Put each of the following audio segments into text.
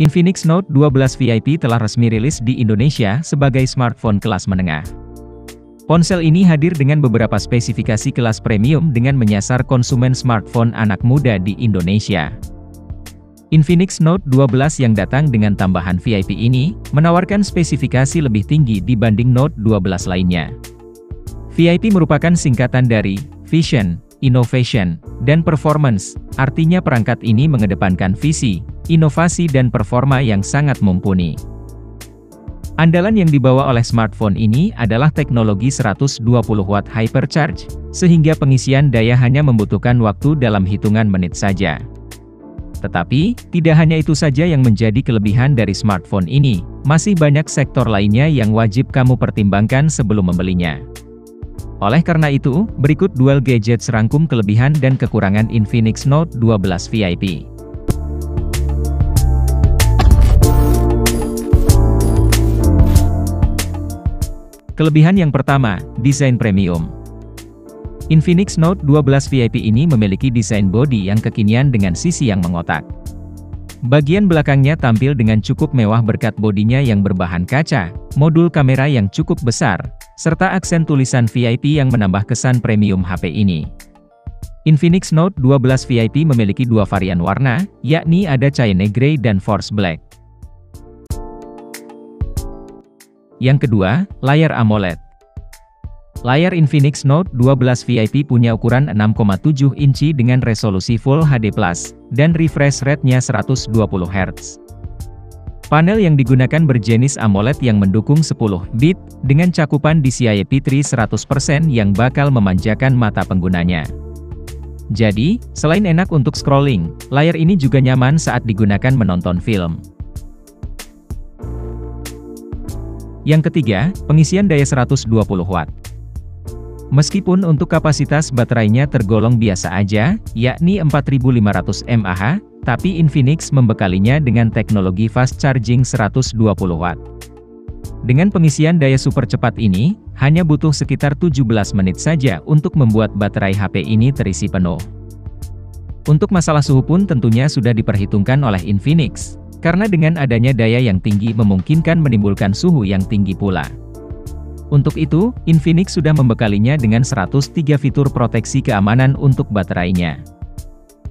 Infinix Note 12 VIP telah resmi rilis di Indonesia sebagai smartphone kelas menengah. Ponsel ini hadir dengan beberapa spesifikasi kelas premium dengan menyasar konsumen smartphone anak muda di Indonesia. Infinix Note 12 yang datang dengan tambahan VIP ini, menawarkan spesifikasi lebih tinggi dibanding Note 12 lainnya. VIP merupakan singkatan dari Vision, Innovation, dan Performance, artinya perangkat ini mengedepankan visi, inovasi dan performa yang sangat mumpuni. Andalan yang dibawa oleh smartphone ini adalah teknologi 120 Watt Hypercharge, sehingga pengisian daya hanya membutuhkan waktu dalam hitungan menit saja. Tetapi, tidak hanya itu saja yang menjadi kelebihan dari smartphone ini, masih banyak sektor lainnya yang wajib kamu pertimbangkan sebelum membelinya. Oleh karena itu, berikut dual gadget serangkum kelebihan dan kekurangan Infinix Note 12 VIP. Kelebihan yang pertama, desain premium. Infinix Note 12 VIP ini memiliki desain bodi yang kekinian dengan sisi yang mengotak. Bagian belakangnya tampil dengan cukup mewah berkat bodinya yang berbahan kaca, modul kamera yang cukup besar, serta aksen tulisan VIP yang menambah kesan premium HP ini. Infinix Note 12 VIP memiliki dua varian warna, yakni ada Cayenne Grey dan Force Black. Yang kedua, layar AMOLED. Layar Infinix Note 12 VIP punya ukuran 6,7 inci dengan resolusi Full HD+, dan refresh rate-nya 120 Hz. Panel yang digunakan berjenis AMOLED yang mendukung 10 bit, dengan cakupan DCI P3 100% yang bakal memanjakan mata penggunanya. Jadi, selain enak untuk scrolling, layar ini juga nyaman saat digunakan menonton film. Yang ketiga, pengisian daya 120 Watt. Meskipun untuk kapasitas baterainya tergolong biasa aja, yakni 4500 mAh, tapi Infinix membekalinya dengan teknologi fast charging 120 Watt. Dengan pengisian daya super cepat ini, hanya butuh sekitar 17 menit saja untuk membuat baterai HP ini terisi penuh. Untuk masalah suhu pun tentunya sudah diperhitungkan oleh Infinix, karena dengan adanya daya yang tinggi memungkinkan menimbulkan suhu yang tinggi pula. Untuk itu, Infinix sudah membekalinya dengan 103 fitur proteksi keamanan untuk baterainya.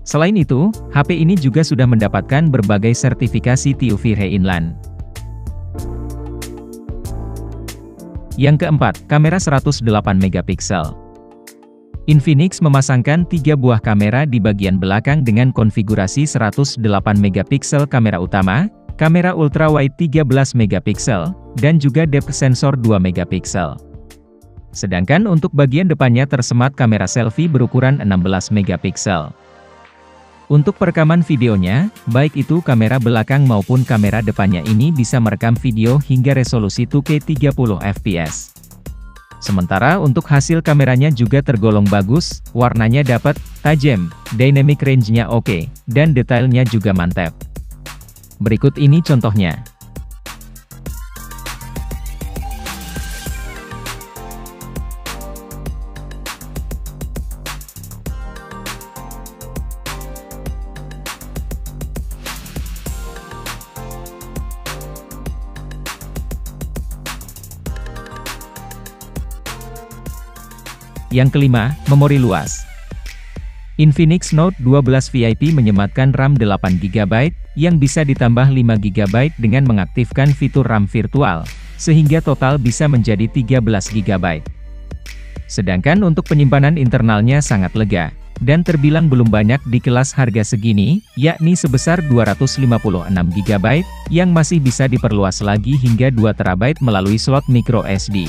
Selain itu, HP ini juga sudah mendapatkan berbagai sertifikasi TÜV Rheinland. Yang keempat, kamera 108 megapiksel. Infinix memasangkan 3 buah kamera di bagian belakang dengan konfigurasi 108 megapiksel kamera utama, kamera ultrawide 13 megapiksel, dan juga depth sensor 2 megapiksel. Sedangkan untuk bagian depannya tersemat kamera selfie berukuran 16 megapiksel. Untuk perekaman videonya, baik itu kamera belakang maupun kamera depannya ini bisa merekam video hingga resolusi 2K 30 fps. Sementara untuk hasil kameranya juga tergolong bagus, warnanya dapat, tajam, dynamic range-nya oke, dan detailnya juga mantap. Berikut ini contohnya. Yang kelima, memori luas. Infinix Note 12 VIP menyematkan RAM 8GB, yang bisa ditambah 5GB dengan mengaktifkan fitur RAM virtual, sehingga total bisa menjadi 13GB. Sedangkan untuk penyimpanan internalnya sangat lega, dan terbilang belum banyak di kelas harga segini, yakni sebesar 256GB, yang masih bisa diperluas lagi hingga 2TB melalui slot micro SD.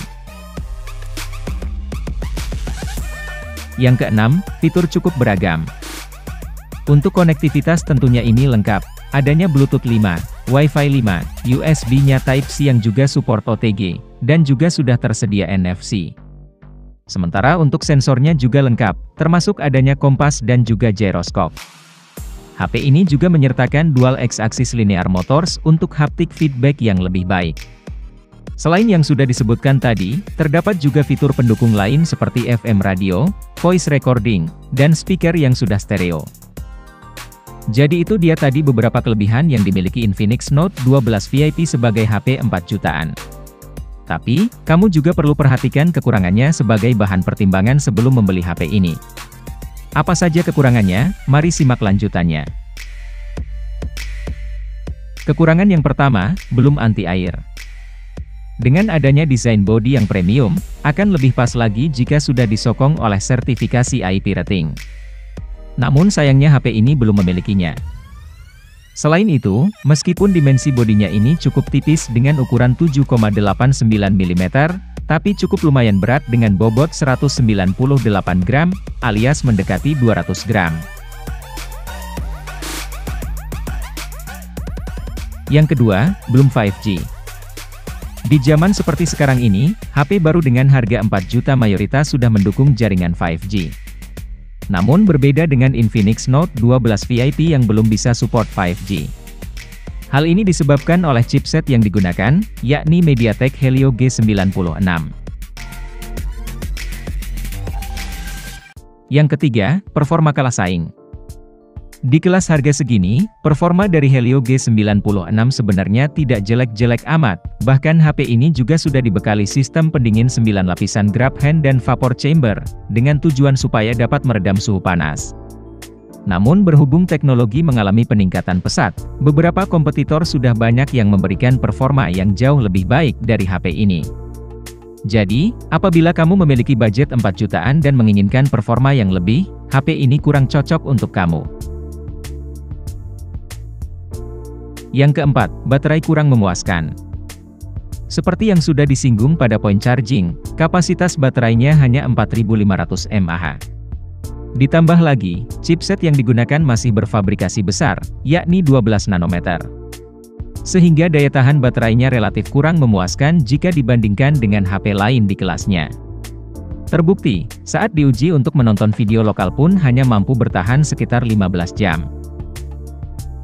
Yang keenam, fitur cukup beragam. Untuk konektivitas tentunya ini lengkap, adanya Bluetooth 5, Wi-Fi 5, USB-nya Type-C yang juga support OTG, dan juga sudah tersedia NFC. Sementara untuk sensornya juga lengkap, termasuk adanya kompas dan juga gyroscope. HP ini juga menyertakan dual X-axis linear motors untuk haptic feedback yang lebih baik. Selain yang sudah disebutkan tadi, terdapat juga fitur pendukung lain seperti FM radio, voice recording, dan speaker yang sudah stereo. Jadi itu dia tadi beberapa kelebihan yang dimiliki Infinix Note 12 VIP sebagai HP 4 jutaan. Tapi, kamu juga perlu perhatikan kekurangannya sebagai bahan pertimbangan sebelum membeli HP ini. Apa saja kekurangannya? Mari simak lanjutannya. Kekurangan yang pertama, belum anti-air. Dengan adanya desain bodi yang premium, akan lebih pas lagi jika sudah disokong oleh sertifikasi IP rating. Namun sayangnya HP ini belum memilikinya. Selain itu, meskipun dimensi bodinya ini cukup tipis dengan ukuran 7,89 mm, tapi cukup lumayan berat dengan bobot 198 gram, alias mendekati 200 gram. Yang kedua, belum 5G. Di zaman seperti sekarang ini, HP baru dengan harga 4 juta mayoritas sudah mendukung jaringan 5G. Namun berbeda dengan Infinix Note 12 VIP yang belum bisa support 5G. Hal ini disebabkan oleh chipset yang digunakan, yakni MediaTek Helio G96. Yang ketiga, performa kalah saing. Di kelas harga segini, performa dari Helio G96 sebenarnya tidak jelek-jelek amat, bahkan HP ini juga sudah dibekali sistem pendingin 9 lapisan grab hand dan vapor chamber, dengan tujuan supaya dapat meredam suhu panas. Namun berhubung teknologi mengalami peningkatan pesat, beberapa kompetitor sudah banyak yang memberikan performa yang jauh lebih baik dari HP ini. Jadi, apabila kamu memiliki budget 4 jutaan dan menginginkan performa yang lebih, HP ini kurang cocok untuk kamu. Yang keempat, baterai kurang memuaskan. Seperti yang sudah disinggung pada poin charging, kapasitas baterainya hanya 4500 mAh. Ditambah lagi, chipset yang digunakan masih berfabrikasi besar, yakni 12 nanometer. Sehingga daya tahan baterainya relatif kurang memuaskan jika dibandingkan dengan HP lain di kelasnya. Terbukti, saat diuji untuk menonton video lokal pun hanya mampu bertahan sekitar 15 jam.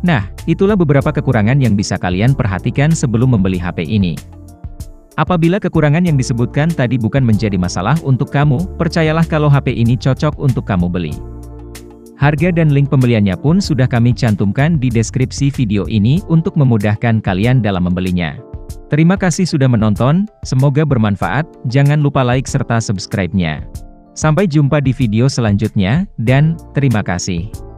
Nah, itulah beberapa kekurangan yang bisa kalian perhatikan sebelum membeli HP ini. Apabila kekurangan yang disebutkan tadi bukan menjadi masalah untuk kamu, percayalah kalau HP ini cocok untuk kamu beli. Harga dan link pembeliannya pun sudah kami cantumkan di deskripsi video ini untuk memudahkan kalian dalam membelinya. Terima kasih sudah menonton, semoga bermanfaat, jangan lupa like serta subscribe-nya. Sampai jumpa di video selanjutnya, dan terima kasih.